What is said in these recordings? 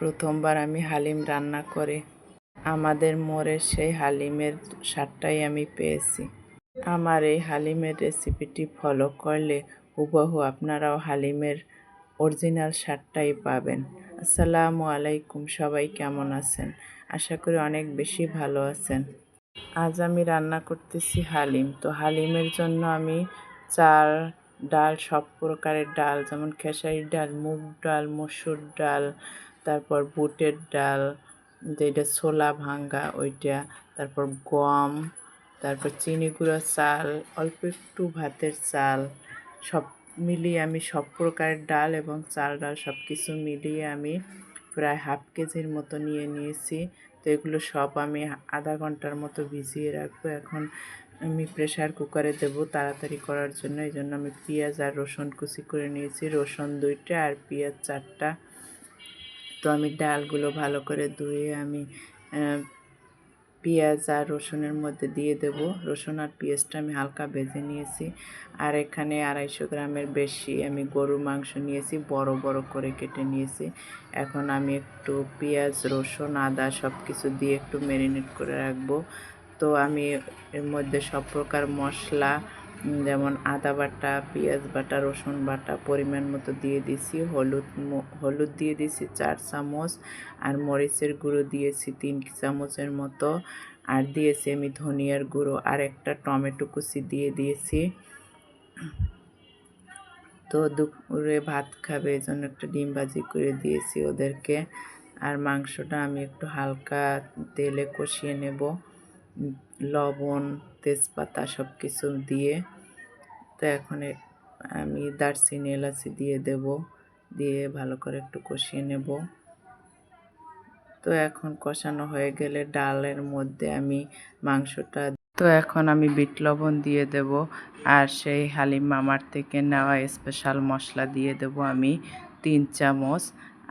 প্রথমবার আমি হালিম রান্না করে আমাদের মোড়ের সেই হালিমের স্বাদটাই আমি পেয়েছি। আমার এই হালিমের রেসিপিটি ফলো করলে হুবহু আপনারাও হালিমের অরিজিনাল স্বাদটাই পাবেন। আসসালামু আলাইকুম, সবাই কেমন আছেন? আশা করি অনেক বেশি ভালো আছেন। আজ আমি রান্না করতেছি হালিম। তো হালিমের জন্য আমি চাল, ডাল, সব প্রকারের ডাল, যেমন খেসারির ডাল, মুগ ডাল, মসুর ডাল, তারপর বুটের ডাল, যেটা ছোলা ভাঙ্গা ওইটা, তারপর গম, তারপর চিনি গুঁড়া চাল, অল্প একটু ভাতের চাল, সব মিলিয়ে আমি সব প্রকারের ডাল এবং চাল ডাল সব কিছু মিলিয়ে আমি প্রায় হাফ কেজির মতো নিয়ে নিয়েছি। তো এগুলো সব আমি আধা ঘন্টার মতো ভিজিয়ে রাখবো। এখন আমি প্রেশার কুকারে দেবো তাড়াতাড়ি করার জন্য। এই জন্য আমি পেঁয়াজ আর রসুন কুচি করে নিয়েছি, রসুন 2টা আর পেঁয়াজ 4টা। তো আমি ডালগুলো ভালো করে ধুয়ে আমি পেঁয়াজ আর রসুনের মধ্যে দিয়ে দেব। রসুন আর পেঁয়াজটা আমি হালকা ভেজে নিয়েছি। আর এখানে 250 গ্রামের বেশি আমি গরুর মাংস নিয়েছি, বড় বড় করে কেটে নিয়েছি। এখন আমি একটু পেঁয়াজ, রসুন, আদা সব কিছু দিয়ে একটু ম্যারিনেট করে রাখবো। তো আমি এর মধ্যে সব প্রকার মশলা, যেমন আদা বাটা, পেঁয়াজ বাটা, রসুন বাটা পরিমাণ মতো দিয়ে দিছি। হলুদ দিয়ে দিছি 4 চামচ, আর মরিচের গুঁড়ো দিয়েছি 3 চামচের মতো, আর দিয়েছি আমি ধনিয়ার গুঁড়ো, আর একটা টমেটো কুচি দিয়ে দিয়েছি। তো দুপুরে ভাত খাবে এই জন্য একটা ডিম ভাজি করে দিয়েছি ওদেরকে। আর মাংসটা আমি একটু হালকা তেলে কষিয়ে নেব, লবণ, তেজপাতা সব কিছু দিয়ে। তো এখন আমি দারচিনি, এলাচি দিয়ে দেব, দিয়ে ভালো করে একটু কষিয়ে নেব। তো এখন কষানো হয়ে গেলে ডালের মধ্যে আমি মাংসটা, তো এখন আমি বিট লবণ দিয়ে দেব, আর সেই হালিম মামার থেকে নেওয়া স্পেশাল মশলা দিয়ে দেব আমি 3 চামচ,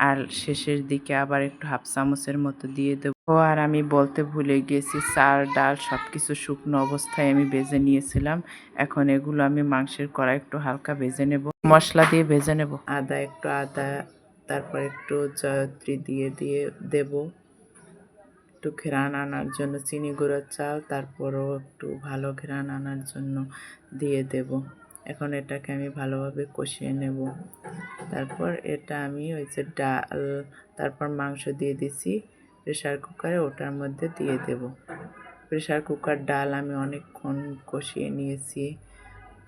আর শেষের দিকে আবার একটু হাফ চামচের মতো দিয়ে দেব। আর আমি বলতে ভুলে গিয়েছি, চাল ডাল সব কিছু শুকনো অবস্থায় আমি ভেজে নিয়েছিলাম। এখন এগুলো আমি মাংসের কড়াই একটু হালকা ভেজে নেব, মশলা দিয়ে ভেজে নেব। আদা, তারপর একটু জয়ত্রী দিয়ে দেব একটু ঘ্রাণ আনার জন্য, চিনি গুঁড়োর চাল, তারপরও একটু ভালো ঘ্রাণ আনার জন্য দিয়ে দেব। এখন এটাকে আমি ভালোভাবে কষিয়ে নেব। তারপর এটা আমি ওই যে ডাল, তারপর মাংস দিয়ে দিছি প্রেশার কুকারে, ওটার মধ্যে দিয়ে দেব। প্রেশার কুকার ডাল আমি অনেকক্ষণ কষিয়ে নিয়েছি,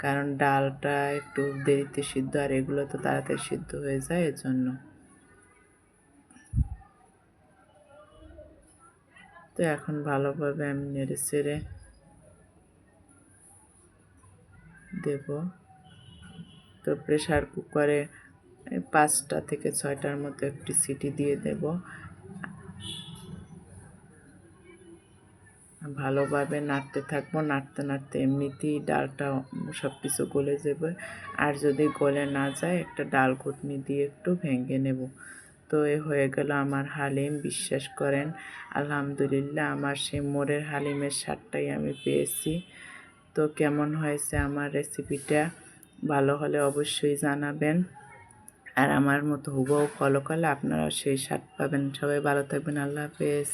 কারণ ডালটা একটু দেরিতে সিদ্ধ, আর এগুলো তো তাড়াতাড়ি সিদ্ধ হয়ে যায় এজন্য। তো এখন ভালোভাবে আমি নেড়ে চেড়ে দেব। তো প্রেশার কুকারে 5টা থেকে 6টার মতো একটি সিটি দিয়ে দেব। ভালোভাবে নাড়তে থাকবো, নাড়তে নাড়তে এমনিতেই ডালটা সব কিছু গলে যাবে। আর যদি গলে না যায়, একটা ডাল ঘুটনি দিয়ে একটু ভেঙে নেব। তো এ হয়ে গেল আমার হালিম। বিশ্বাস করেন, আলহামদুলিল্লাহ, আমার সেই মোড়ের হালিমের স্বাদটাই আমি পেয়েছি। তো কেমন হয়েছে আমার রেসিপিটা? ভালো হলে অবশ্যই জানাবেন। আর আমার মতো হুবহু ফলো করলে আপনারা সেই স্বাদ পাবেন। সবাই ভালো থাকবেন। আল্লাহ হাফেজ।